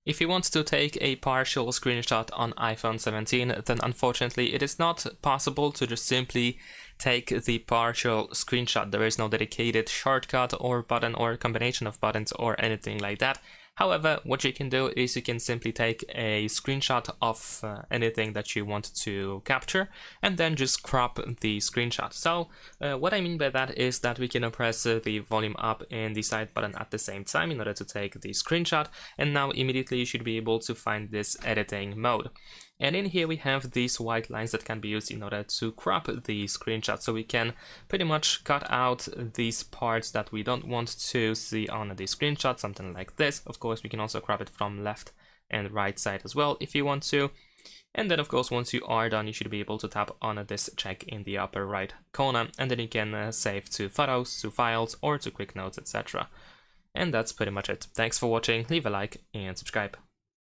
If you want to take a partial screenshot on iPhone 17, then unfortunately it is not possible to just simply take the partial screenshot. There is no dedicated shortcut or button or combination of buttons or anything like that. However, what you can do is you can simply take a screenshot of anything that you want to capture and then just crop the screenshot. So what I mean by that is that we can press the volume up and the side button at the same time in order to take the screenshot, and now immediately you should be able to find this editing mode. And in here we have these white lines that can be used in order to crop the screenshot, so we can pretty much cut out these parts that we don't want to see on the screenshot, something like this. Of course, we can also crop it from left and right side as well if you want to. And then of course, once you are done, you should be able to tap on this check in the upper right corner, and then you can save to photos, to files, or to quick notes, etc. And that's pretty much it. Thanks for watching, leave a like and subscribe.